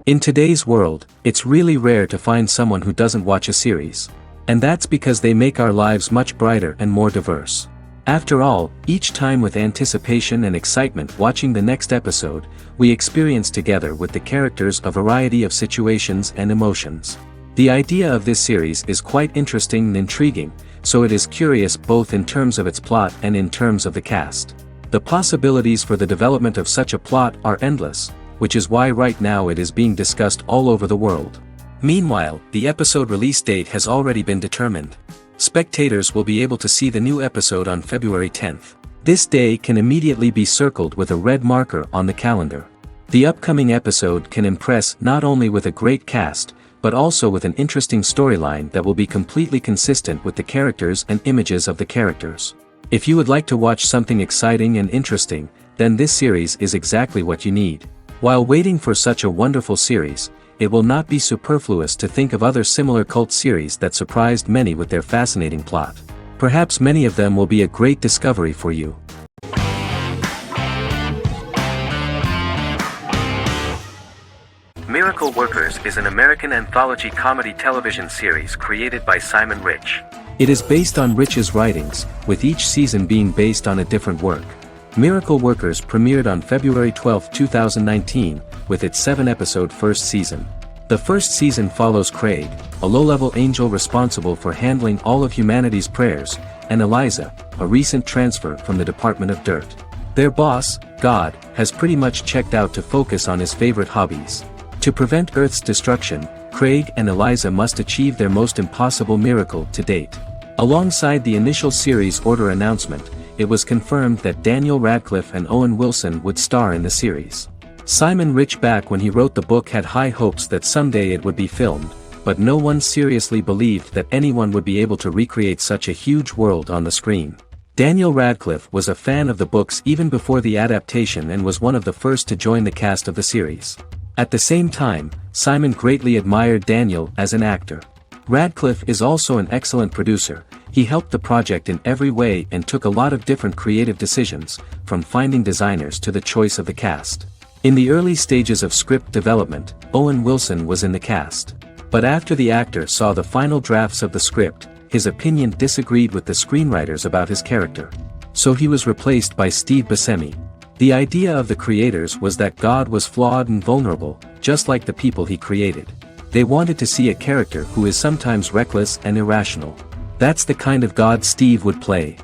In today's world, it's really rare to find someone who doesn't watch a series. And that's because they make our lives much brighter and more diverse. After all, each time with anticipation and excitement watching the next episode, we experience together with the characters a variety of situations and emotions. The idea of this series is quite interesting and intriguing, so it is curious both in terms of its plot and in terms of the cast. The possibilities for the development of such a plot are endless, which is why right now it is being discussed all over the world. Meanwhile, the episode release date has already been determined. Spectators will be able to see the new episode on February 10th. This day can immediately be circled with a red marker on the calendar. The upcoming episode can impress not only with a great cast, but also with an interesting storyline that will be completely consistent with the characters and images of the characters. If you would like to watch something exciting and interesting, then this series is exactly what you need. While waiting for such a wonderful series, it will not be superfluous to think of other similar cult series that surprised many with their fascinating plot. Perhaps many of them will be a great discovery for you. Miracle Workers is an American anthology comedy television series created by Simon Rich. It is based on Rich's writings, with each season being based on a different work. Miracle Workers premiered on February 12, 2019, with its 7-episode first season. The first season follows Craig, a low-level angel responsible for handling all of humanity's prayers, and Eliza, a recent transfer from the Department of Dirt. Their boss, God, has pretty much checked out to focus on his favorite hobbies. To prevent Earth's destruction, Craig and Eliza must achieve their most impossible miracle to date. Alongside the initial series order announcement, it was confirmed that Daniel Radcliffe and Owen Wilson would star in the series. Simon Rich back when he wrote the book had high hopes that someday it would be filmed, but no one seriously believed that anyone would be able to recreate such a huge world on the screen. Daniel Radcliffe was a fan of the books even before the adaptation and was one of the first to join the cast of the series. At the same time, Simon greatly admired Daniel as an actor. Radcliffe is also an excellent producer. He helped the project in every way and took a lot of different creative decisions, from finding designers to the choice of the cast. In the early stages of script development, Owen Wilson was in the cast. But after the actor saw the final drafts of the script, his opinion disagreed with the screenwriters about his character. So he was replaced by Steve Buscemi. The idea of the creators was that God was flawed and vulnerable, just like the people he created. They wanted to see a character who is sometimes reckless and irrational. That's the kind of God Steve would play.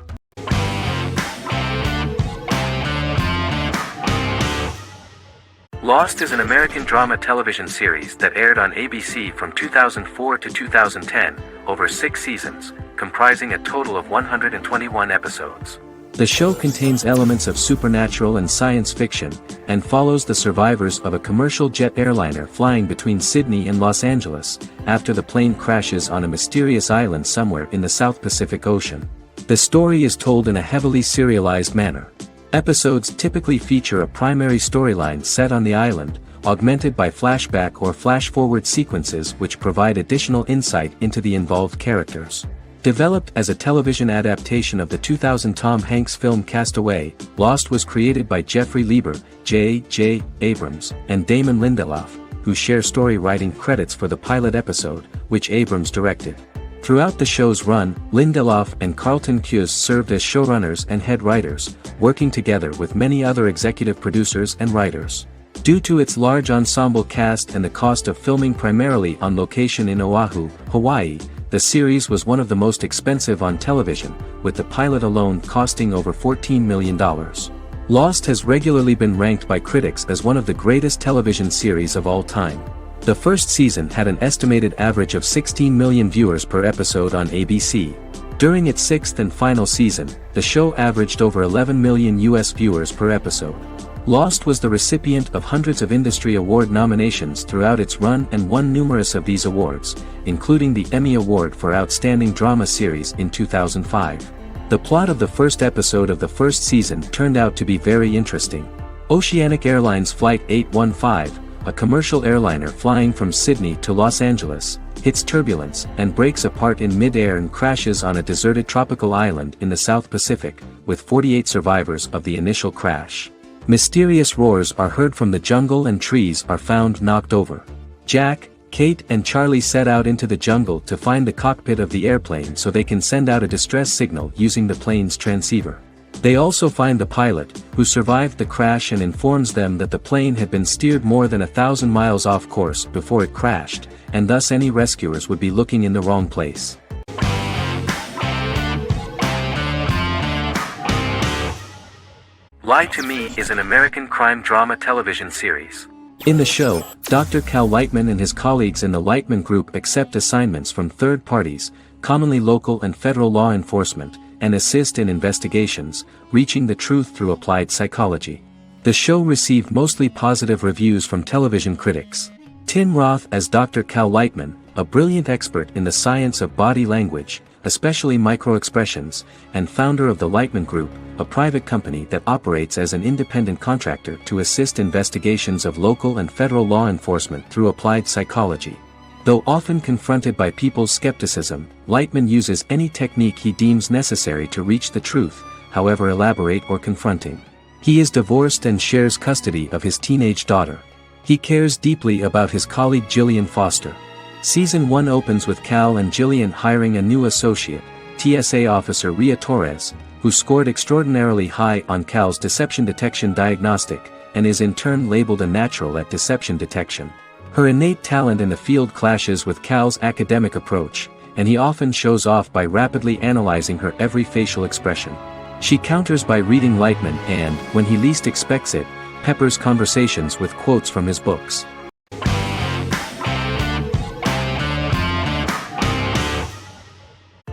Lost is an American drama television series that aired on ABC from 2004 to 2010, over 6 seasons, comprising a total of 121 episodes. The show contains elements of supernatural and science fiction, and follows the survivors of a commercial jet airliner flying between Sydney and Los Angeles, after the plane crashes on a mysterious island somewhere in the South Pacific Ocean. The story is told in a heavily serialized manner. Episodes typically feature a primary storyline set on the island, augmented by flashback or flash-forward sequences which provide additional insight into the involved characters. Developed as a television adaptation of the 2000 Tom Hanks film Castaway, Lost was created by Jeffrey Lieber, J.J. Abrams, and Damon Lindelof, who share story writing credits for the pilot episode, which Abrams directed. Throughout the show's run, Lindelof and Carlton Cuse served as showrunners and head writers, working together with many other executive producers and writers. Due to its large ensemble cast and the cost of filming primarily on location in Oahu, Hawaii, the series was one of the most expensive on television, with the pilot alone costing over $14 million. Lost has regularly been ranked by critics as one of the greatest television series of all time. The first season had an estimated average of 16 million viewers per episode on ABC. During its 6th and final season, the show averaged over 11 million US viewers per episode. Lost was the recipient of hundreds of industry award nominations throughout its run and won numerous of these awards, including the Emmy Award for Outstanding Drama Series in 2005. The plot of the first episode of the first season turned out to be very interesting. Oceanic Airlines Flight 815, a commercial airliner flying from Sydney to Los Angeles, hits turbulence and breaks apart in mid-air and crashes on a deserted tropical island in the South Pacific, with 48 survivors of the initial crash. Mysterious roars are heard from the jungle and trees are found knocked over. Jack, Kate and Charlie set out into the jungle to find the cockpit of the airplane so they can send out a distress signal using the plane's transceiver. They also find the pilot, who survived the crash and informs them that the plane had been steered more than 1,000 miles off course before it crashed, and thus any rescuers would be looking in the wrong place. Lie to Me is an American crime drama television series. In the show, Dr. Cal Lightman and his colleagues in the Lightman Group accept assignments from third parties, commonly local and federal law enforcement, and assist in investigations, reaching the truth through applied psychology. The show received mostly positive reviews from television critics. Tim Roth as Dr. Cal Lightman, a brilliant expert in the science of body language, especially microexpressions, and founder of the Lightman Group, a private company that operates as an independent contractor to assist investigations of local and federal law enforcement through applied psychology. Though often confronted by people's skepticism, Lightman uses any technique he deems necessary to reach the truth, however elaborate or confronting. He is divorced and shares custody of his teenage daughter. He cares deeply about his colleague Gillian Foster. Season 1 opens with Cal and Gillian hiring a new associate, TSA officer Rhea Torres, who scored extraordinarily high on Cal's deception detection diagnostic, and is in turn labeled a natural at deception detection. Her innate talent in the field clashes with Cal's academic approach, and he often shows off by rapidly analyzing her every facial expression. She counters by reading Lightman and, when he least expects it, peppers conversations with quotes from his books.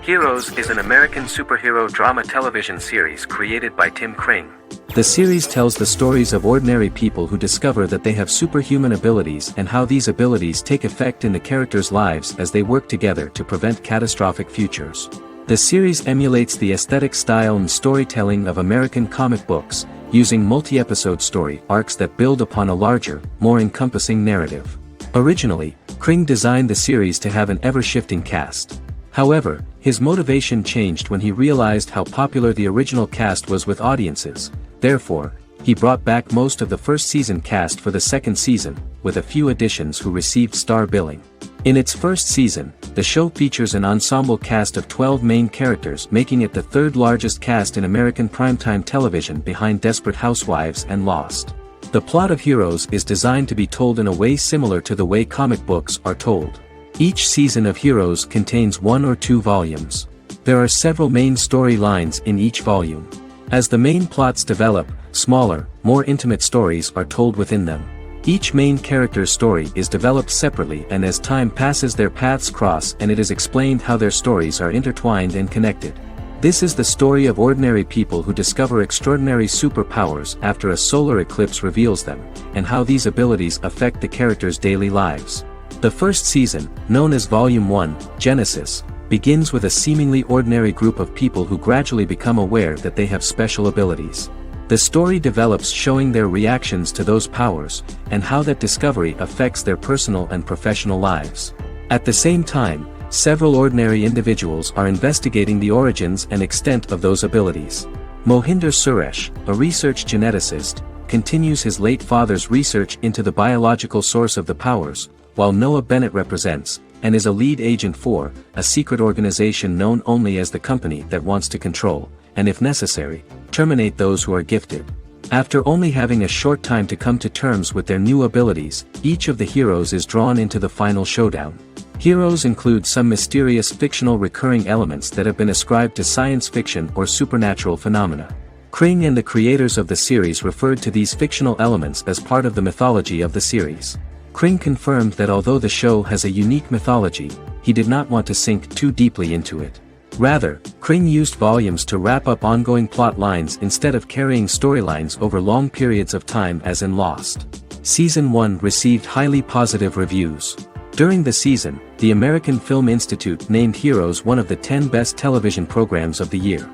Heroes is an American superhero drama television series created by Tim Kring. The series tells the stories of ordinary people who discover that they have superhuman abilities and how these abilities take effect in the characters' lives as they work together to prevent catastrophic futures. The series emulates the aesthetic style and storytelling of American comic books, using multi-episode story arcs that build upon a larger, more encompassing narrative. Originally, Kring designed the series to have an ever-shifting cast. However, his motivation changed when he realized how popular the original cast was with audiences. Therefore, he brought back most of the first season cast for the second season, with a few additions who received star billing. In its first season, the show features an ensemble cast of 12 main characters, making it the third largest cast in American primetime television behind Desperate Housewives and Lost. The plot of Heroes is designed to be told in a way similar to the way comic books are told. Each season of Heroes contains 1 or 2 volumes. There are several main storylines in each volume. As the main plots develop, smaller, more intimate stories are told within them. Each main character's story is developed separately, and as time passes their paths cross and it is explained how their stories are intertwined and connected. This is the story of ordinary people who discover extraordinary superpowers after a solar eclipse reveals them, and how these abilities affect the characters' daily lives. The first season, known as Volume 1, Genesis, begins with a seemingly ordinary group of people who gradually become aware that they have special abilities. The story develops showing their reactions to those powers, and how that discovery affects their personal and professional lives. At the same time, several ordinary individuals are investigating the origins and extent of those abilities. Mohinder Suresh, a research geneticist, continues his late father's research into the biological source of the powers, while Noah Bennett represents, and is a lead agent for, a secret organization known only as the company that wants to control, and if necessary, terminate those who are gifted. After only having a short time to come to terms with their new abilities, each of the heroes is drawn into the final showdown. Heroes include some mysterious fictional recurring elements that have been ascribed to science fiction or supernatural phenomena. Kring and the creators of the series referred to these fictional elements as part of the mythology of the series. Kring confirmed that although the show has a unique mythology, he did not want to sink too deeply into it. Rather, Kring used volumes to wrap up ongoing plot lines instead of carrying storylines over long periods of time as in Lost. Season 1 received highly positive reviews. During the season, the American Film Institute named Heroes one of the 10 best television programs of the year.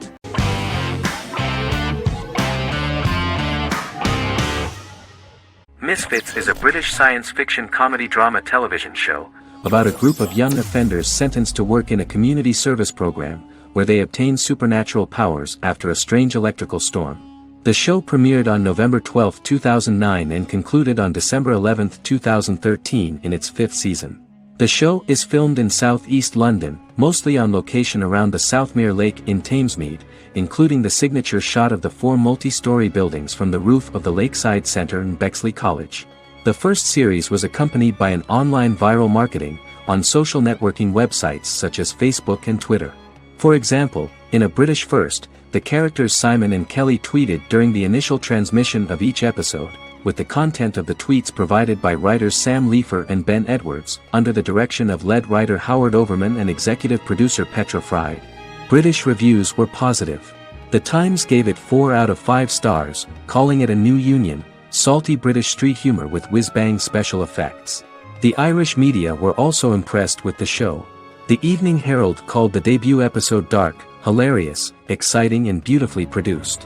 Misfits is a British science fiction comedy drama television show about a group of young offenders sentenced to work in a community service program, where they obtain supernatural powers after a strange electrical storm. The show premiered on November 12, 2009 and concluded on December 11, 2013 in its 5th season. The show is filmed in southeast London, mostly on location around the Southmere Lake in Thamesmead, including the signature shot of the 4 multi-story buildings from the roof of the Lakeside Centre in Bexley College. The first series was accompanied by an online viral marketing on social networking websites such as Facebook and Twitter. For example, in a British first, the characters Simon and Kelly tweeted during the initial transmission of each episode, with the content of the tweets provided by writers Sam Leifer and Ben Edwards, under the direction of lead writer Howard Overman and executive producer Petra Fried. British reviews were positive. The Times gave it 4 out of 5 stars, calling it a new union, salty British street humor with whiz-bang special effects. The Irish media were also impressed with the show. The Evening Herald called the debut episode dark, hilarious, exciting and beautifully produced.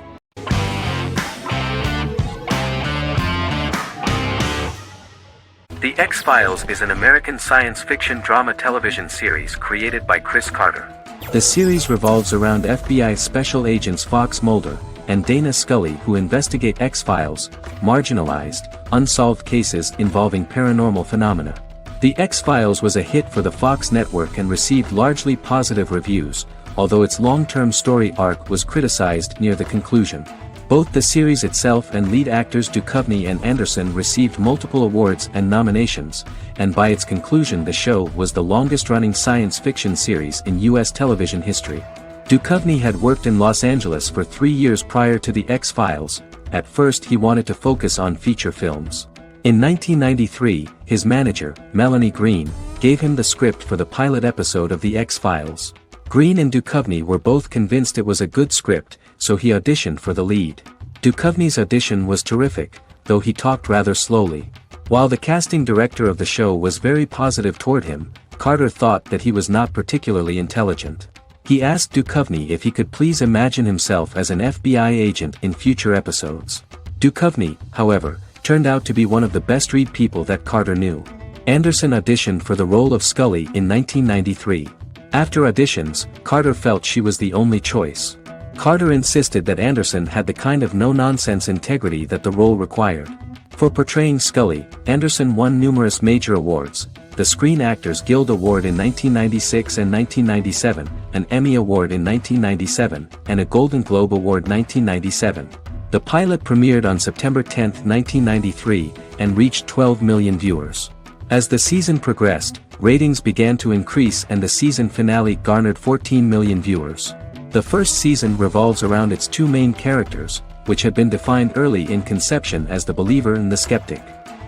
The X-Files is an American science fiction drama television series created by Chris Carter. The series revolves around FBI special agents Fox Mulder and Dana Scully who investigate X-Files, marginalized, unsolved cases involving paranormal phenomena. The X-Files was a hit for the Fox network and received largely positive reviews, although its long-term story arc was criticized near the conclusion. Both the series itself and lead actors Duchovny and Anderson received multiple awards and nominations, and by its conclusion the show was the longest-running science fiction series in U.S. television history. Duchovny had worked in Los Angeles for 3 years prior to The X-Files. At first he wanted to focus on feature films. In 1993, his manager, Melanie Green, gave him the script for the pilot episode of The X-Files. Green and Duchovny were both convinced it was a good script, so he auditioned for the lead. Duchovny's audition was terrific, though he talked rather slowly. While the casting director of the show was very positive toward him, Carter thought that he was not particularly intelligent. He asked Duchovny if he could please imagine himself as an FBI agent in future episodes. Duchovny, however, turned out to be one of the best-read people that Carter knew. Anderson auditioned for the role of Scully in 1993. After auditions, Carter felt she was the only choice. Carter insisted that Anderson had the kind of no-nonsense integrity that the role required. For portraying Scully, Anderson won numerous major awards, the Screen Actors Guild Award in 1996 and 1997, an Emmy Award in 1997, and a Golden Globe Award 1997. The pilot premiered on September 10, 1993, and reached 12 million viewers. As the season progressed, ratings began to increase and the season finale garnered 14 million viewers. The first season revolves around its 2 main characters, which had been defined early in conception as the believer and the skeptic.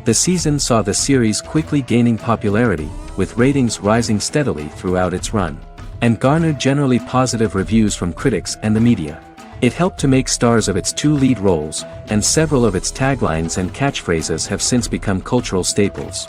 The season saw the series quickly gaining popularity, with ratings rising steadily throughout its run, and garnered generally positive reviews from critics and the media. It helped to make stars of its 2 lead roles, and several of its taglines and catchphrases have since become cultural staples.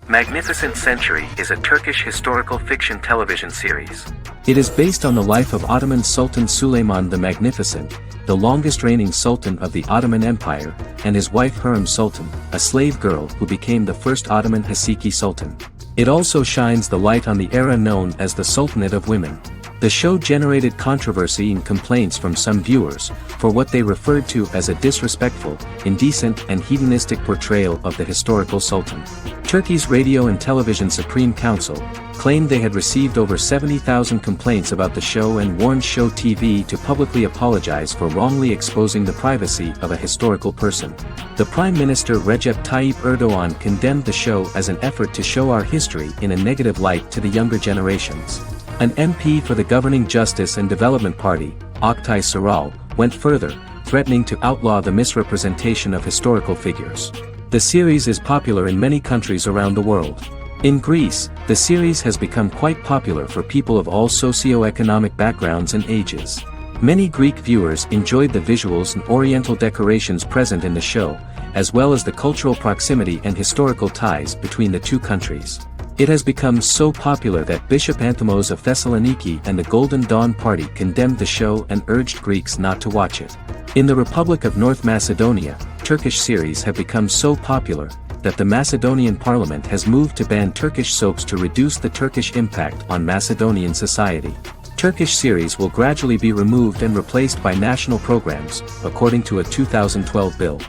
Magnificent Century is a Turkish historical fiction television series. It is based on the life of Ottoman Sultan Süleyman the Magnificent, the longest-reigning sultan of the Ottoman Empire, and his wife Hürrem Sultan, a slave girl who became the first Ottoman Haseki Sultan. It also shines the light on the era known as the Sultanate of Women. The show generated controversy and complaints from some viewers, for what they referred to as a disrespectful, indecent and hedonistic portrayal of the historical sultan. Turkey's Radio and Television Supreme Council claimed they had received over 70,000 complaints about the show and warned Show TV to publicly apologize for wrongly exposing the privacy of a historical person. The Prime Minister Recep Tayyip Erdoğan condemned the show as an effort to show our history in a negative light to the younger generations. An MP for the governing Justice and Development Party, Oktay Saral, went further, threatening to outlaw the misrepresentation of historical figures. The series is popular in many countries around the world. In Greece, the series has become quite popular for people of all socio-economic backgrounds and ages. Many Greek viewers enjoyed the visuals and oriental decorations present in the show, as well as the cultural proximity and historical ties between the 2 countries. It has become so popular that Bishop Anthimos of Thessaloniki and the Golden Dawn Party condemned the show and urged Greeks not to watch it. In the Republic of North Macedonia, Turkish series have become so popular that the Macedonian parliament has moved to ban Turkish soaps to reduce the Turkish impact on Macedonian society. Turkish series will gradually be removed and replaced by national programs, according to a 2012 bill.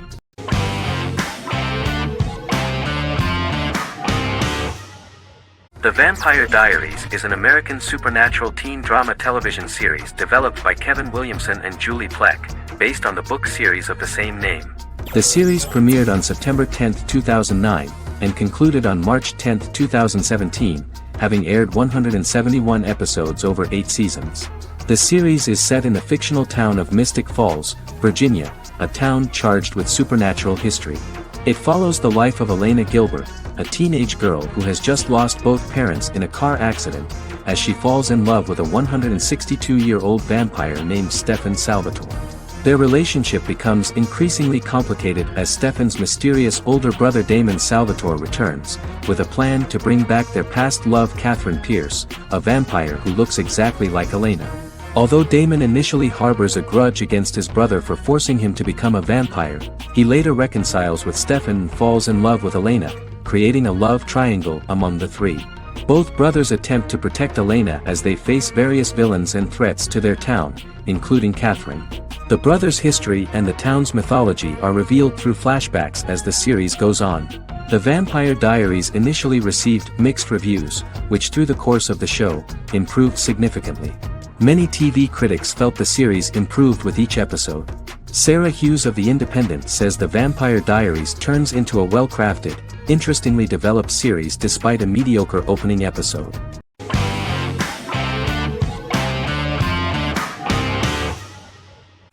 The Vampire Diaries is an American supernatural teen drama television series developed by Kevin Williamson and Julie Plec, based on the book series of the same name. The series premiered on September 10, 2009, and concluded on March 10, 2017, having aired 171 episodes over 8 seasons. The series is set in the fictional town of Mystic Falls, Virginia, a town charged with supernatural history. It follows the life of Elena Gilbert, a teenage girl who has just lost both parents in a car accident, as she falls in love with a 162-year-old vampire named Stefan Salvatore. Their relationship becomes increasingly complicated as Stefan's mysterious older brother Damon Salvatore returns, with a plan to bring back their past love Catherine Pierce, a vampire who looks exactly like Elena. Although Damon initially harbors a grudge against his brother for forcing him to become a vampire, he later reconciles with Stefan and falls in love with Elena, creating a love triangle among the three. Both brothers attempt to protect Elena as they face various villains and threats to their town, including Catherine. The brothers' history and the town's mythology are revealed through flashbacks as the series goes on. The Vampire Diaries initially received mixed reviews, which through the course of the show, improved significantly. Many TV critics felt the series improved with each episode. Sarah Hughes of The Independent says The Vampire Diaries turns into a well-crafted, interestingly developed series despite a mediocre opening episode.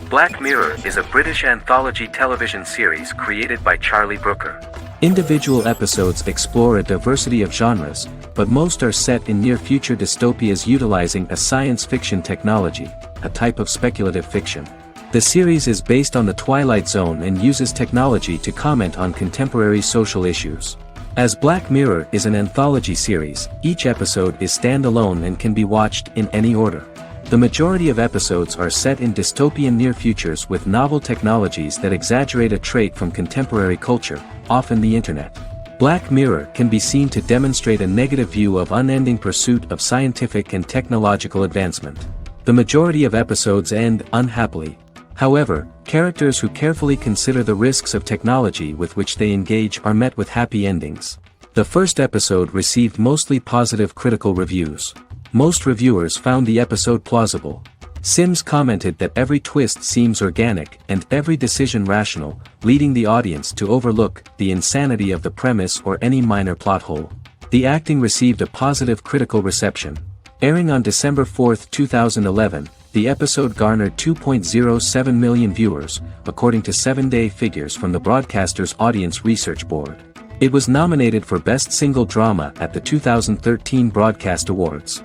Black Mirror is a British anthology television series created by Charlie Brooker. Individual episodes explore a diversity of genres, but most are set in near-future dystopias utilizing a science fiction technology, a type of speculative fiction. The series is based on the Twilight Zone and uses technology to comment on contemporary social issues. As Black Mirror is an anthology series, each episode is standalone and can be watched in any order. The majority of episodes are set in dystopian near futures with novel technologies that exaggerate a trait from contemporary culture, often the internet. Black Mirror can be seen to demonstrate a negative view of unending pursuit of scientific and technological advancement. The majority of episodes end unhappily. However, characters who carefully consider the risks of technology with which they engage are met with happy endings. The first episode received mostly positive critical reviews. Most reviewers found the episode plausible. Sims commented that every twist seems organic and every decision rational, leading the audience to overlook the insanity of the premise or any minor plot hole. The acting received a positive critical reception. Airing on December 4, 2011, the episode garnered 2.07 million viewers, according to 7-day figures from the broadcaster's Audience Research Board. It was nominated for Best Single Drama at the 2013 Broadcast Awards.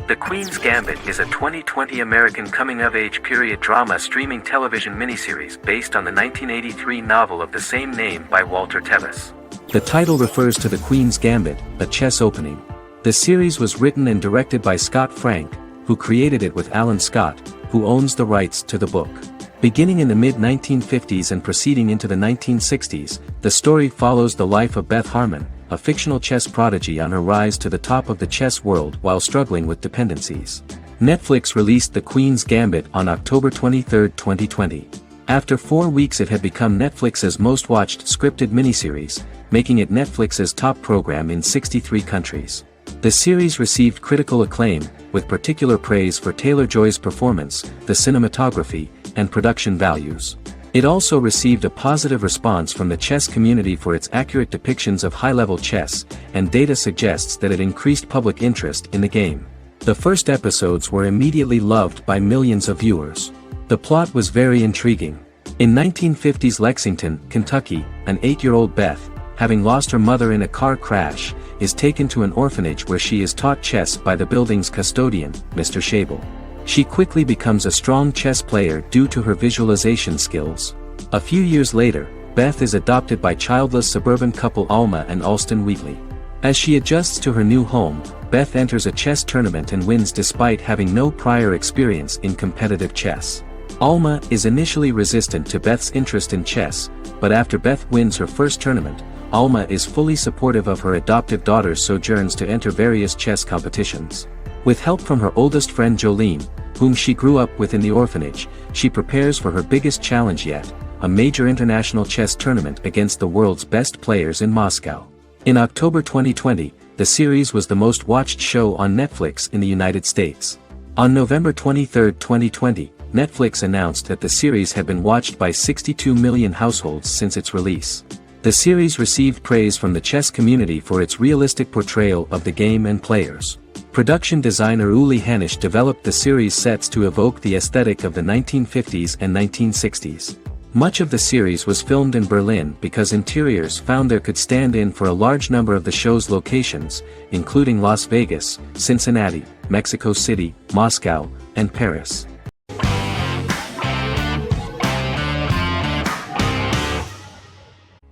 The Queen's Gambit is a 2020 American coming-of-age period drama streaming television miniseries based on the 1983 novel of the same name by Walter Tevis. The title refers to the Queen's Gambit, a chess opening. The series was written and directed by Scott Frank, who created it with Alan Scott, who owns the rights to the book. Beginning in the mid-1950s and proceeding into the 1960s, the story follows the life of Beth Harmon, a fictional chess prodigy on her rise to the top of the chess world while struggling with dependencies. Netflix released The Queen's Gambit on October 23, 2020. After 4 weeks it had become Netflix's most-watched scripted miniseries, making it Netflix's top program in 63 countries. The series received critical acclaim, with particular praise for Taylor-Joy's performance, the cinematography, and production values. It also received a positive response from the chess community for its accurate depictions of high-level chess, and data suggests that it increased public interest in the game. The first episodes were immediately loved by millions of viewers. The plot was very intriguing. In 1950s Lexington, Kentucky, an 8-year-old Beth, having lost her mother in a car crash, is taken to an orphanage where she is taught chess by the building's custodian, Mr. Shable. She quickly becomes a strong chess player due to her visualization skills. A few years later, Beth is adopted by childless suburban couple Alma and Alston Wheatley. As she adjusts to her new home, Beth enters a chess tournament and wins despite having no prior experience in competitive chess. Alma is initially resistant to Beth's interest in chess, but after Beth wins her first tournament, Alma is fully supportive of her adoptive daughter's sojourns to enter various chess competitions. With help from her oldest friend Jolene, whom she grew up with in the orphanage, she prepares for her biggest challenge yet, a major international chess tournament against the world's best players in Moscow. In October 2020, the series was the most watched show on Netflix in the United States. On November 23, 2020, Netflix announced that the series had been watched by 62 million households since its release. The series received praise from the chess community for its realistic portrayal of the game and players. Production designer Uli Hanisch developed the series sets to evoke the aesthetic of the 1950s and 1960s. Much of the series was filmed in Berlin because interiors found there could stand in for a large number of the show's locations, including Las Vegas, Cincinnati, Mexico City, Moscow, and Paris.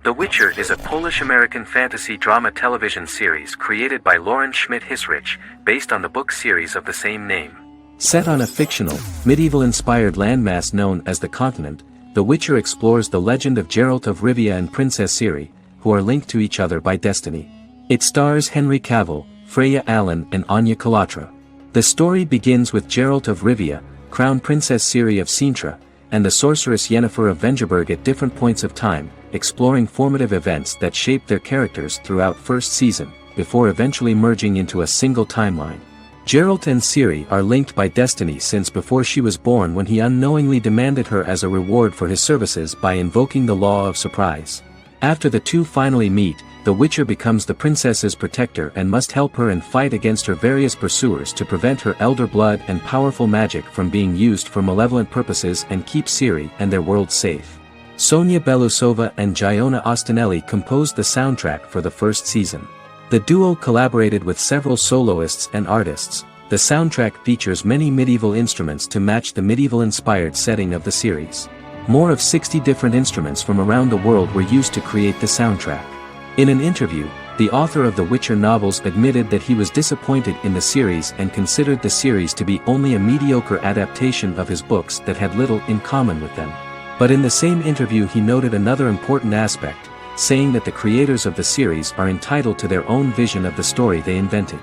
The Witcher is a Polish-American fantasy drama television series created by Lauren Schmidt-Hissrich, based on the book series of the same name. Set on a fictional, medieval-inspired landmass known as the Continent, The Witcher explores the legend of Geralt of Rivia and Princess Ciri, who are linked to each other by destiny. It stars Henry Cavill, Freya Allan and Anya Chalotra. The story begins with Geralt of Rivia, Crown Princess Ciri of Sintra, and the sorceress Yennefer of Vengerberg at different points of time, exploring formative events that shape their characters throughout first season, before eventually merging into a single timeline. Geralt and Ciri are linked by destiny since before she was born, when he unknowingly demanded her as a reward for his services by invoking the law of surprise. After the two finally meet, the Witcher becomes the princess's protector and must help her and fight against her various pursuers to prevent her elder blood and powerful magic from being used for malevolent purposes and keep Ciri and their world safe. Sonia Belousova and Giona Ostinelli composed the soundtrack for the first season. The duo collaborated with several soloists and artists. The soundtrack features many medieval instruments to match the medieval-inspired setting of the series. More of 60 different instruments from around the world were used to create the soundtrack. In an interview, the author of the Witcher novels admitted that he was disappointed in the series and considered the series to be only a mediocre adaptation of his books that had little in common with them. But in the same interview he noted another important aspect, saying that the creators of the series are entitled to their own vision of the story they invented.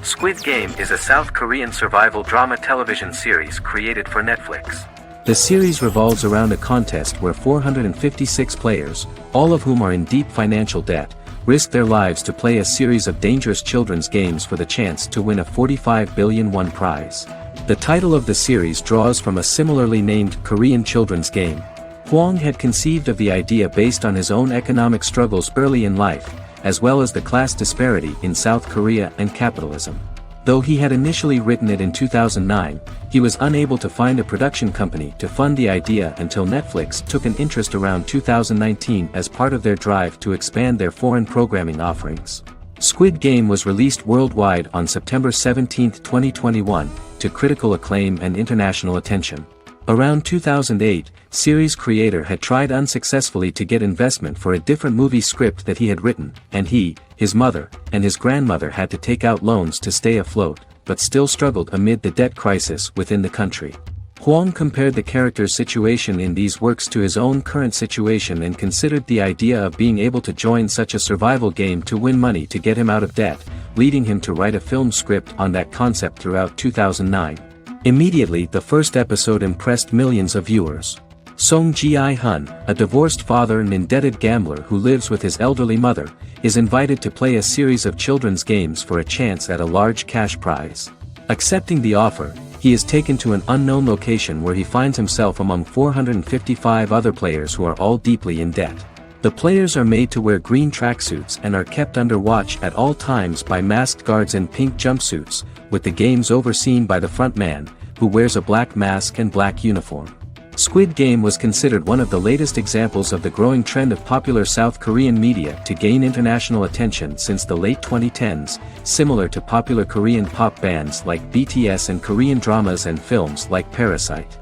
Squid Game is a South Korean survival drama television series created for Netflix. The series revolves around a contest where 456 players, all of whom are in deep financial debt, risk their lives to play a series of dangerous children's games for the chance to win a 45 billion won prize. The title of the series draws from a similarly named Korean children's game. Hwang had conceived of the idea based on his own economic struggles early in life, as well as the class disparity in South Korea and capitalism. Though he had initially written it in 2009, he was unable to find a production company to fund the idea until Netflix took an interest around 2019 as part of their drive to expand their foreign programming offerings. Squid Game was released worldwide on September 17, 2021, to critical acclaim and international attention. Around 2008, series creator had tried unsuccessfully to get investment for a different movie script that he had written, and he, his mother, and his grandmother had to take out loans to stay afloat, but still struggled amid the debt crisis within the country. Hwang compared the character's situation in these works to his own current situation and considered the idea of being able to join such a survival game to win money to get him out of debt, leading him to write a film script on that concept throughout 2009. Immediately the first episode impressed millions of viewers. Song Ji-hun, a divorced father and indebted gambler who lives with his elderly mother, is invited to play a series of children's games for a chance at a large cash prize. Accepting the offer, he is taken to an unknown location where he finds himself among 455 other players who are all deeply in debt. The players are made to wear green tracksuits and are kept under watch at all times by masked guards in pink jumpsuits, with the games overseen by the front man, who wears a black mask and black uniform. Squid Game was considered one of the latest examples of the growing trend of popular South Korean media to gain international attention since the late 2010s, similar to popular Korean pop bands like BTS and Korean dramas and films like Parasite.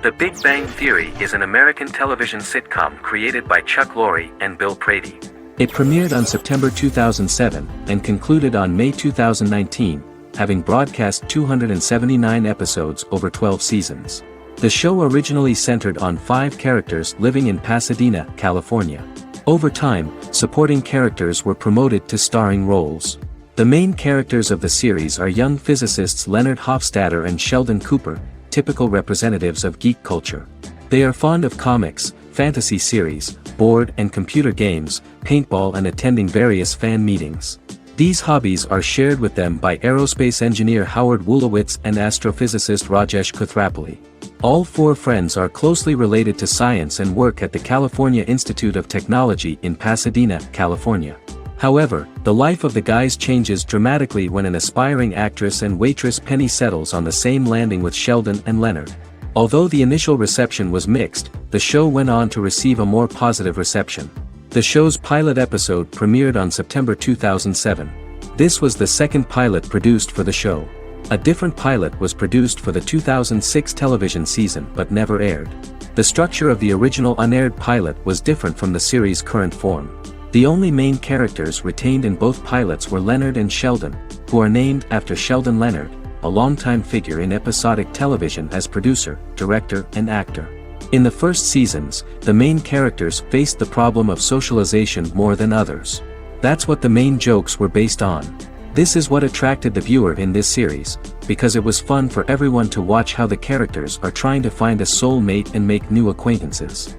The Big Bang Theory is an American television sitcom created by Chuck Lorre and Bill Prady. It premiered on September 2007 and concluded on May 2019, having broadcast 279 episodes over 12 seasons. The show originally centered on 5 characters living in Pasadena, California. Over time, supporting characters were promoted to starring roles. The main characters of the series are young physicists Leonard Hofstadter and Sheldon Cooper, typical representatives of geek culture. They are fond of comics, fantasy series, board and computer games, paintball and attending various fan meetings. These hobbies are shared with them by aerospace engineer Howard Wolowitz and astrophysicist Rajesh Kuthrapalli. All 4 friends are closely related to science and work at the California Institute of Technology in Pasadena, California. However, the life of the guys changes dramatically when an aspiring actress and waitress Penny settles on the same landing with Sheldon and Leonard. Although the initial reception was mixed, the show went on to receive a more positive reception. The show's pilot episode premiered on September 2007. This was the second pilot produced for the show. A different pilot was produced for the 2006 television season but never aired. The structure of the original unaired pilot was different from the series' current form. The only main characters retained in both pilots were Leonard and Sheldon, who are named after Sheldon Leonard, a longtime figure in episodic television as producer, director, and actor. In the first seasons, the main characters faced the problem of socialization more than others. That's what the main jokes were based on. This is what attracted the viewer in this series, because it was fun for everyone to watch how the characters are trying to find a soul mate and make new acquaintances.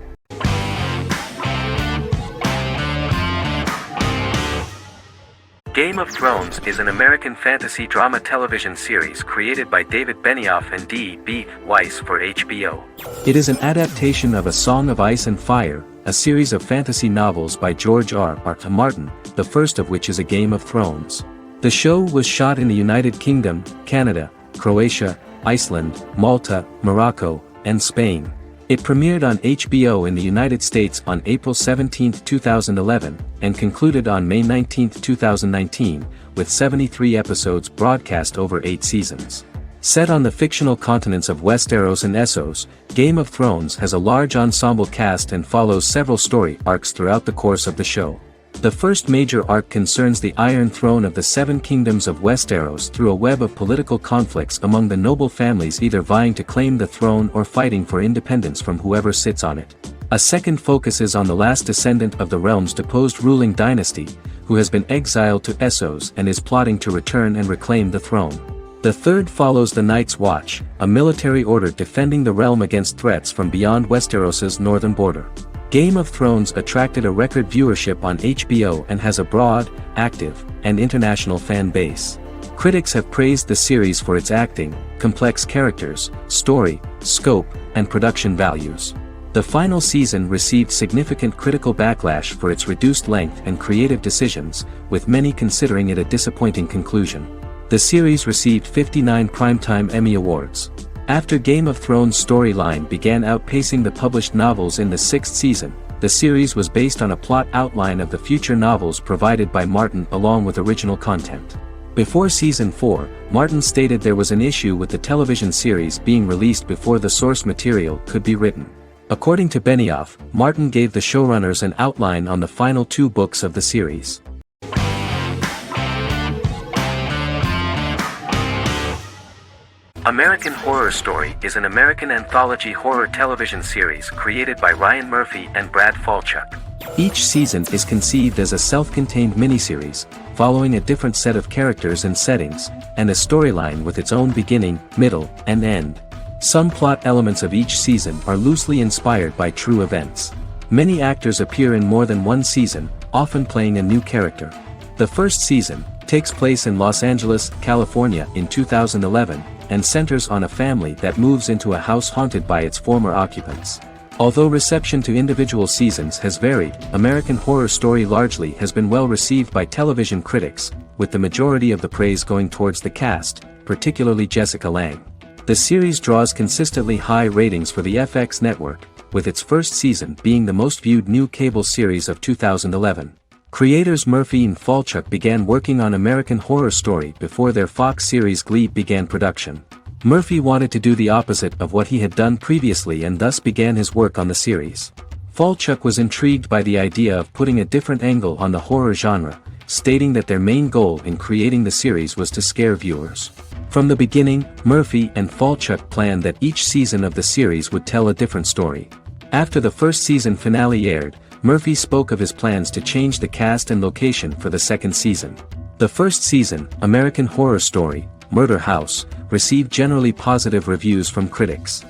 Game of Thrones is an American fantasy drama television series created by David Benioff and D.B. Weiss for HBO. It is an adaptation of A Song of Ice and Fire, a series of fantasy novels by George R.R. Martin, the first of which is A Game of Thrones. The show was shot in the United Kingdom, Canada, Croatia, Iceland, Malta, Morocco, and Spain. It premiered on HBO in the United States on April 17, 2011, and concluded on May 19, 2019, with 73 episodes broadcast over 8 seasons. Set on the fictional continents of Westeros and Essos, Game of Thrones has a large ensemble cast and follows several story arcs throughout the course of the show. The first major arc concerns the Iron Throne of the 7 Kingdoms of Westeros through a web of political conflicts among the noble families either vying to claim the throne or fighting for independence from whoever sits on it. A second focuses on the last descendant of the realm's deposed ruling dynasty, who has been exiled to Essos and is plotting to return and reclaim the throne. The third follows the Night's Watch, a military order defending the realm against threats from beyond Westeros's northern border. Game of Thrones attracted a record viewership on HBO and has a broad, active, and international fan base. Critics have praised the series for its acting, complex characters, story, scope, and production values. The final season received significant critical backlash for its reduced length and creative decisions, with many considering it a disappointing conclusion. The series received 59 Primetime Emmy Awards. After Game of Thrones' storyline began outpacing the published novels in the 6th season, the series was based on a plot outline of the future novels provided by Martin along with original content. Before Season 4, Martin stated there was an issue with the television series being released before the source material could be written. According to Benioff, Martin gave the showrunners an outline on the final 2 books of the series. American Horror Story is an American anthology horror television series created by Ryan Murphy and Brad Falchuk. Each season is conceived as a self-contained miniseries, following a different set of characters and settings, and a storyline with its own beginning, middle, and end. Some plot elements of each season are loosely inspired by true events. Many actors appear in more than one season, often playing a new character. The first season takes place in Los Angeles, California in 2011, and centers on a family that moves into a house haunted by its former occupants. Although reception to individual seasons has varied, American Horror Story largely has been well received by television critics, with the majority of the praise going towards the cast, particularly Jessica Lange. The series draws consistently high ratings for the FX network, with its first season being the most viewed new cable series of 2011. Creators Murphy and Falchuk began working on American Horror Story before their Fox series Glee began production. Murphy wanted to do the opposite of what he had done previously and thus began his work on the series. Falchuk was intrigued by the idea of putting a different angle on the horror genre, stating that their main goal in creating the series was to scare viewers. From the beginning, Murphy and Falchuk planned that each season of the series would tell a different story. After the first season finale aired, Murphy spoke of his plans to change the cast and location for the second season. The first season, American Horror Story, Murder House, received generally positive reviews from critics.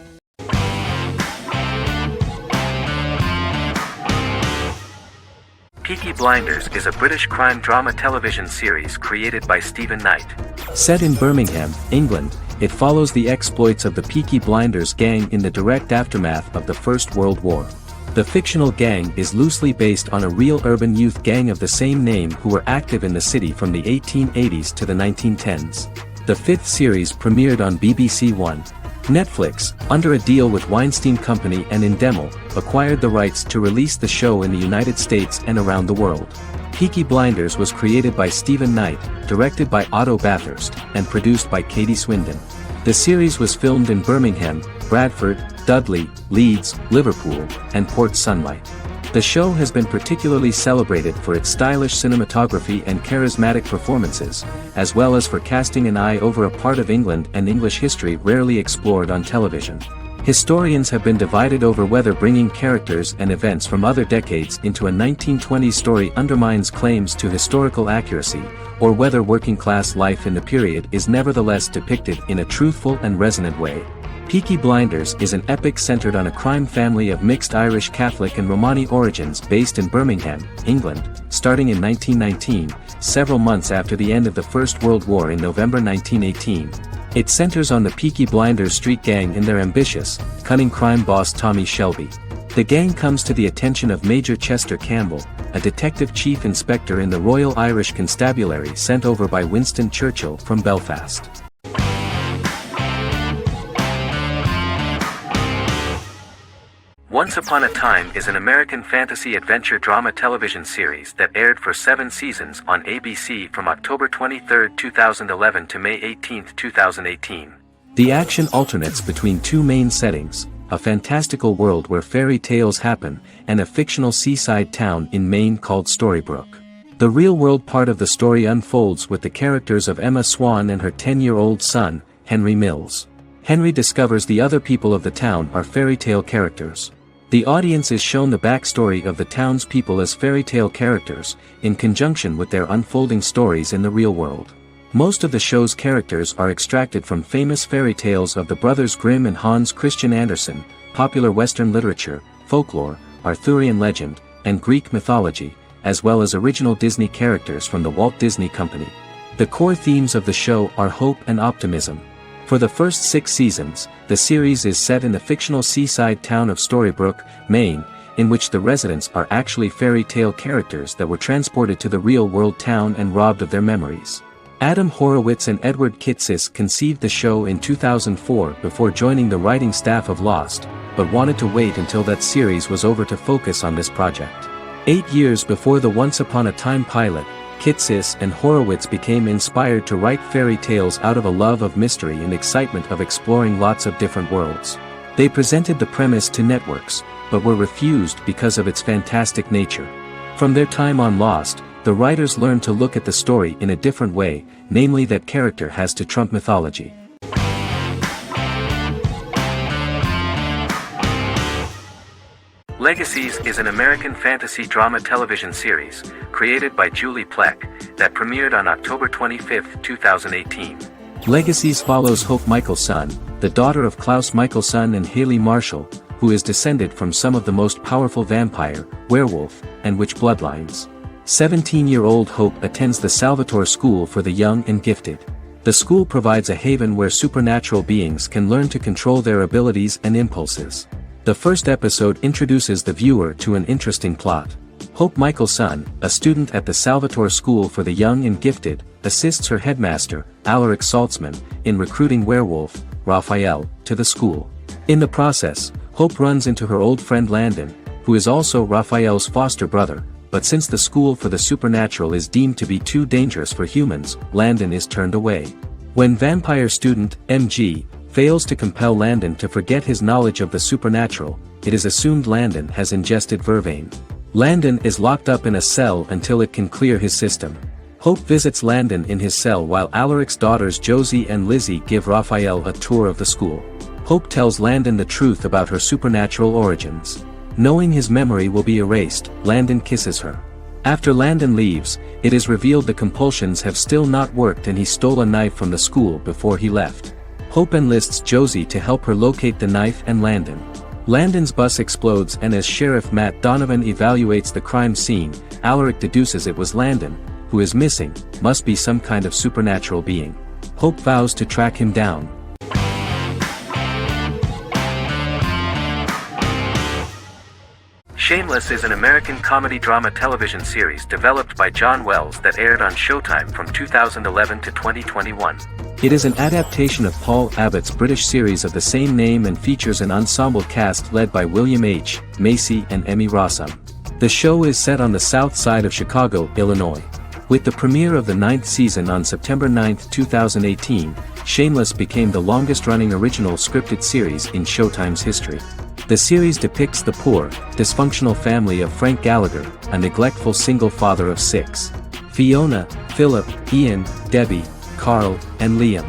Peaky Blinders is a British crime drama television series created by Stephen Knight. Set in Birmingham, England, it follows the exploits of the Peaky Blinders gang in the direct aftermath of the First World War. The fictional gang is loosely based on a real urban youth gang of the same name who were active in the city from the 1880s to the 1910s. The fifth series premiered on BBC One. Netflix, under a deal with Weinstein Company and Endemol, acquired the rights to release the show in the United States and around the world. Peaky Blinders was created by Stephen Knight, directed by Otto Bathurst, and produced by Katie Swindon. The series was filmed in Birmingham, Bradford, Dudley, Leeds, Liverpool, and Port Sunlight. The show has been particularly celebrated for its stylish cinematography and charismatic performances, as well as for casting an eye over a part of England and English history rarely explored on television. Historians have been divided over whether bringing characters and events from other decades into a 1920s story undermines claims to historical accuracy, or whether working-class life in the period is nevertheless depicted in a truthful and resonant way. Peaky Blinders is an epic centered on a crime family of mixed Irish Catholic and Romani origins based in Birmingham, England, starting in 1919, several months after the end of the First World War in November 1918. It centers on the Peaky Blinders street gang and their ambitious, cunning crime boss Tommy Shelby. The gang comes to the attention of Major Chester Campbell, a detective chief inspector in the Royal Irish Constabulary sent over by Winston Churchill from Belfast. Once Upon a Time is an American fantasy adventure drama television series that aired for 7 seasons on ABC from October 23, 2011 to May 18, 2018. The action alternates between two main settings, a fantastical world where fairy tales happen, and a fictional seaside town in Maine called Storybrooke. The real-world part of the story unfolds with the characters of Emma Swan and her 10-year-old son, Henry Mills. Henry discovers the other people of the town are fairy tale characters. The audience is shown the backstory of the townspeople as fairy tale characters, in conjunction with their unfolding stories in the real world. Most of the show's characters are extracted from famous fairy tales of the Brothers Grimm and Hans Christian Andersen, popular Western literature, folklore, Arthurian legend, and Greek mythology, as well as original Disney characters from the Walt Disney Company. The core themes of the show are hope and optimism. For the first 6 seasons, the series is set in the fictional seaside town of Storybrooke, Maine, in which the residents are actually fairy tale characters that were transported to the real-world town and robbed of their memories. Adam Horowitz and Edward Kitsis conceived the show in 2004 before joining the writing staff of Lost, but wanted to wait until that series was over to focus on this project. 8 years before the Once Upon a Time pilot, Kitsis and Horowitz became inspired to write fairy tales out of a love of mystery and excitement of exploring lots of different worlds. They presented the premise to networks, but were refused because of its fantastic nature. From their time on Lost, the writers learned to look at the story in a different way, namely that character has to trump mythology. Legacies is an American fantasy drama television series, created by Julie Plec, that premiered on October 25, 2018. Legacies follows Hope Michelson, the daughter of Klaus Michelson and Haley Marshall, who is descended from some of the most powerful vampire, werewolf, and witch bloodlines. 17-year-old Hope attends the Salvatore School for the Young and Gifted. The school provides a haven where supernatural beings can learn to control their abilities and impulses. The first episode introduces the viewer to an interesting plot. Hope Michelson, a student at the Salvatore School for the Young and Gifted, assists her headmaster, Alaric Saltzman, in recruiting werewolf, Raphael, to the school. In the process, Hope runs into her old friend Landon, who is also Raphael's foster brother, but since the school for the supernatural is deemed to be too dangerous for humans, Landon is turned away. When vampire student, MG, fails to compel Landon to forget his knowledge of the supernatural. It is assumed Landon has ingested vervain. Landon is locked up in a cell until it can clear his system. Hope visits Landon in his cell while Alaric's daughters Josie and Lizzie give Raphael a tour of the school. Hope tells Landon the truth about her supernatural origins. Knowing his memory will be erased, Landon kisses her. After Landon leaves, it is revealed the compulsions have still not worked and he stole a knife from the school before he left. Hope enlists Josie to help her locate the knife and Landon. Landon's bus explodes and as Sheriff Matt Donovan evaluates the crime scene, Alaric deduces it was Landon, who is missing, must be some kind of supernatural being. Hope vows to track him down. Shameless is an American comedy drama television series developed by John Wells that aired on Showtime from 2011 to 2021. It is an adaptation of Paul Abbott's British series of the same name and features an ensemble cast led by William H. Macy and Emmy Rossum. The show is set on the south side of Chicago, Illinois. With the premiere of the 9th season on September 9, 2018, Shameless became the longest-running original scripted series in Showtime's history. The series depicts the poor, dysfunctional family of Frank Gallagher, a neglectful single father of 6. Fiona, Philip, Ian, Debbie, Carl, and Liam.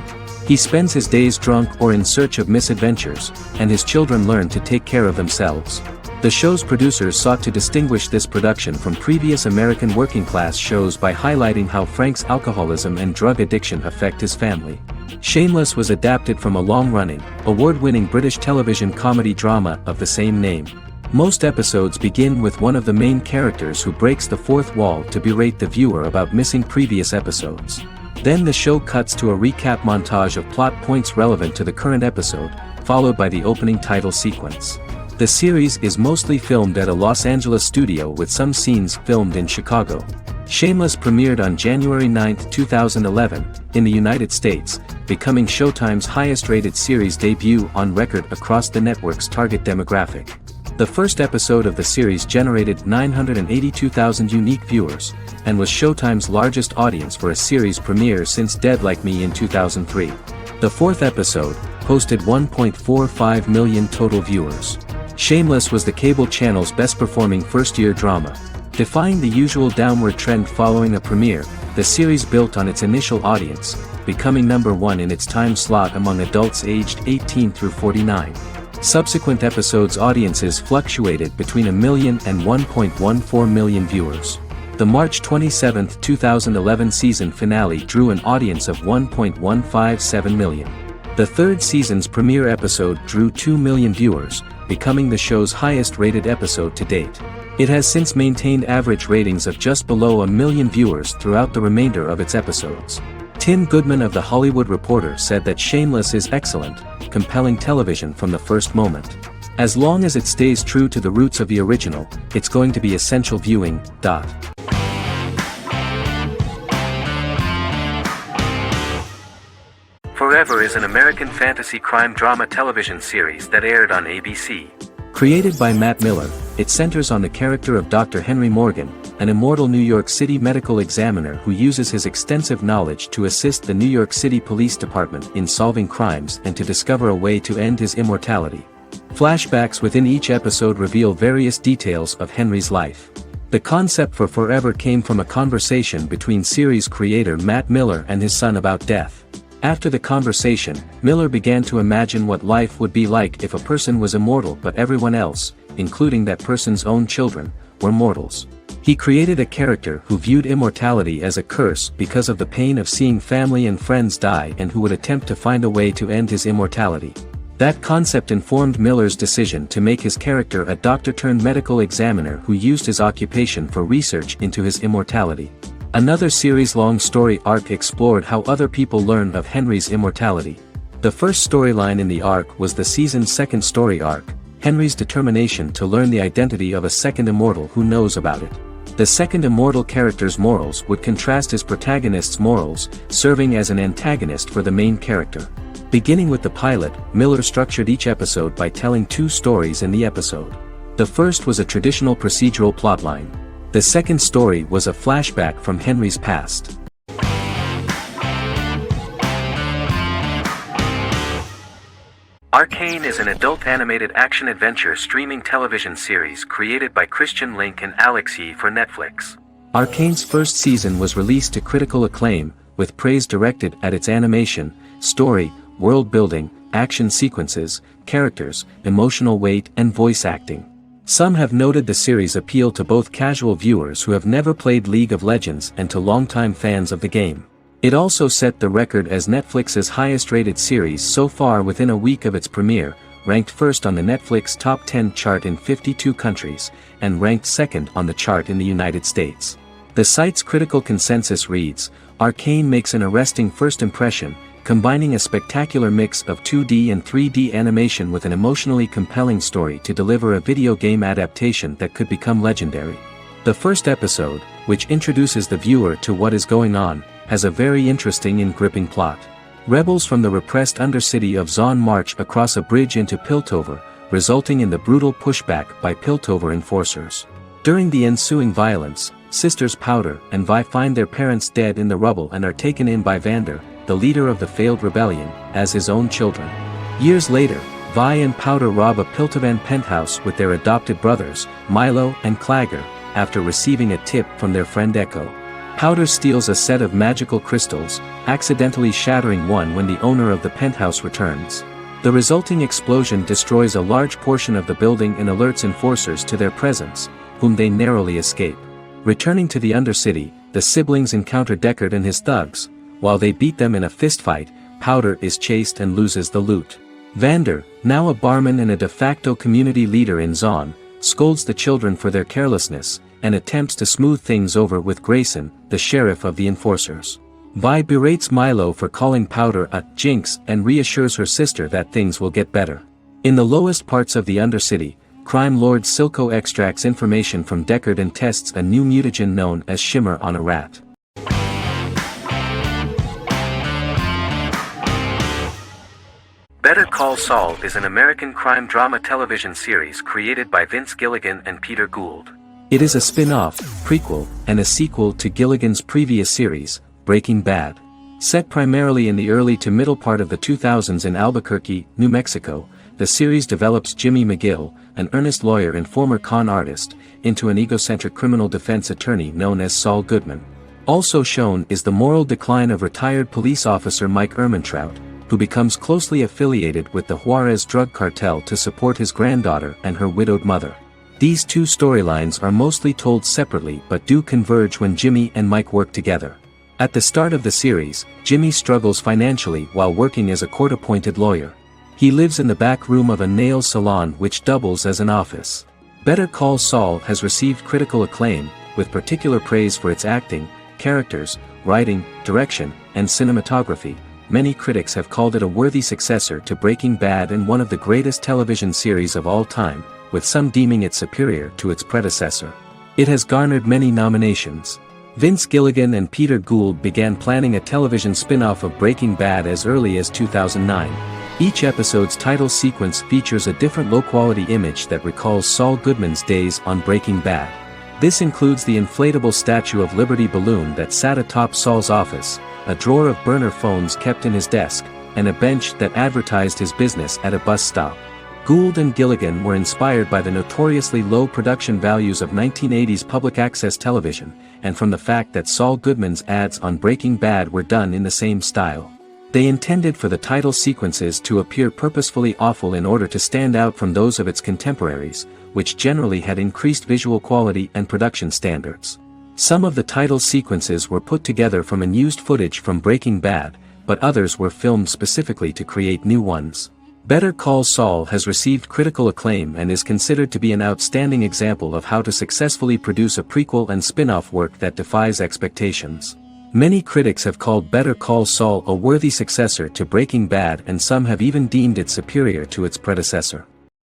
He spends his days drunk or in search of misadventures, and his children learn to take care of themselves. The show's producers sought to distinguish this production from previous American working-class shows by highlighting how Frank's alcoholism and drug addiction affect his family. Shameless was adapted from a long-running, award-winning British television comedy drama of the same name. Most episodes begin with one of the main characters who breaks the fourth wall to berate the viewer about missing previous episodes. Then the show cuts to a recap montage of plot points relevant to the current episode, followed by the opening title sequence. The series is mostly filmed at a Los Angeles studio with some scenes filmed in Chicago. Shameless premiered on January 9, 2011, in the United States, becoming Showtime's highest-rated series debut on record across the network's target demographic. The first episode of the series generated 982,000 unique viewers, and was Showtime's largest audience for a series premiere since Dead Like Me in 2003. The fourth episode posted 1.45 million total viewers. Shameless was the cable channel's best-performing first-year drama. Defying the usual downward trend following a premiere, the series built on its initial audience, becoming number 1 in its time slot among adults aged 18 through 49. Subsequent episodes' audiences fluctuated between 1 million and 1.14 million viewers. The March 27, 2011 season finale drew an audience of 1.157 million. The third season's premiere episode drew 2 million viewers, becoming the show's highest-rated episode to date. It has since maintained average ratings of just below 1 million viewers throughout the remainder of its episodes. Tim Goodman of The Hollywood Reporter said that Shameless is excellent, compelling television from the first moment. As long as it stays true to the roots of the original, it's going to be essential viewing. Forever is an American fantasy crime drama television series that aired on ABC. Created by Matt Miller, it centers on the character of Dr. Henry Morgan, an immortal New York City medical examiner who uses his extensive knowledge to assist the New York City Police Department in solving crimes and to discover a way to end his immortality. Flashbacks within each episode reveal various details of Henry's life. The concept for Forever came from a conversation between series creator Matt Miller and his son about death. After the conversation, Miller began to imagine what life would be like if a person was immortal but everyone else, including that person's own children, were mortals. He created a character who viewed immortality as a curse because of the pain of seeing family and friends die and who would attempt to find a way to end his immortality. That concept informed Miller's decision to make his character a doctor-turned-medical examiner who used his occupation for research into his immortality. Another series-long story arc explored how other people learned of Henry's immortality. The first storyline in the arc was the season's second story arc, Henry's determination to learn the identity of a second immortal who knows about it. The second immortal character's morals would contrast his protagonist's morals, serving as an antagonist for the main character. Beginning with the pilot, Miller structured each episode by telling 2 stories in the episode. The first was a traditional procedural plotline. The second story was a flashback from Henry's past. Arcane is an adult animated action-adventure streaming television series created by Christian Link and Alex Yee for Netflix. Arcane's first season was released to critical acclaim, with praise directed at its animation, story, world building, action sequences, characters, emotional weight and voice acting. Some have noted the series' appeal to both casual viewers who have never played League of Legends and to longtime fans of the game. It also set the record as Netflix's highest-rated series so far within a week of its premiere, ranked first on the Netflix Top 10 chart in 52 countries, and ranked second on the chart in the United States. The site's critical consensus reads, "Arcane makes an arresting first impression, combining a spectacular mix of 2D and 3D animation with an emotionally compelling story to deliver a video game adaptation that could become legendary." The first episode, which introduces the viewer to what is going on, has a very interesting and gripping plot. Rebels from the repressed undercity of Zon march across a bridge into Piltover, resulting in the brutal pushback by Piltover enforcers. During the ensuing violence, sisters Powder and Vi find their parents dead in the rubble and are taken in by Vander, the leader of the failed rebellion, as his own children. Years later, Vi and Powder rob a Piltovan penthouse with their adopted brothers, Milo and Clagger, after receiving a tip from their friend Echo. Powder steals a set of magical crystals, accidentally shattering one when the owner of the penthouse returns. The resulting explosion destroys a large portion of the building and alerts enforcers to their presence, whom they narrowly escape. Returning to the Undercity, the siblings encounter Deckard and his thugs. While they beat them in a fistfight, Powder is chased and loses the loot. Vander, now a barman and a de facto community leader in Zon, scolds the children for their carelessness, and attempts to smooth things over with Grayson, the sheriff of the enforcers. Vi berates Milo for calling Powder a jinx and reassures her sister that things will get better. In the lowest parts of the Undercity, crime lord Silco extracts information from Deckard and tests a new mutagen known as Shimmer on a rat. Better Call Saul is an American crime drama television series created by Vince Gilligan and Peter Gould. It is a spin-off, prequel, and a sequel to Gilligan's previous series, Breaking Bad. Set primarily in the early to middle part of the 2000s in Albuquerque, New Mexico, the series develops Jimmy McGill, an earnest lawyer and former con artist, into an egocentric criminal defense attorney known as Saul Goodman. Also shown is the moral decline of retired police officer Mike Ehrmantraut, who becomes closely affiliated with the Juarez drug cartel to support his granddaughter and her widowed mother. These two storylines are mostly told separately but do converge when Jimmy and Mike work together. At the start of the series, Jimmy struggles financially while working as a court-appointed lawyer. He lives in the back room of a nail salon which doubles as an office. Better Call Saul has received critical acclaim, with particular praise for its acting, characters, writing, direction, and cinematography. Many critics have called it a worthy successor to Breaking Bad and one of the greatest television series of all time, with some deeming it superior to its predecessor. It has garnered many nominations. Vince Gilligan and Peter Gould began planning a television spin-off of Breaking Bad as early as 2009. Each episode's title sequence features a different low-quality image that recalls Saul Goodman's days on Breaking Bad. This includes the inflatable Statue of Liberty balloon that sat atop Saul's office, a drawer of burner phones kept in his desk, and a bench that advertised his business at a bus stop. Gould and Gilligan were inspired by the notoriously low production values of 1980s public access television, and from the fact that Saul Goodman's ads on Breaking Bad were done in the same style. They intended for the title sequences to appear purposefully awful in order to stand out from those of its contemporaries, which generally had increased visual quality and production standards. Some of the title sequences were put together from unused footage from Breaking Bad, but others were filmed specifically to create new ones. Better Call Saul has received critical acclaim and is considered to be an outstanding example of how to successfully produce a prequel and spin-off work that defies expectations. Many critics have called Better Call Saul a worthy successor to Breaking Bad, and some have even deemed it superior to its predecessor.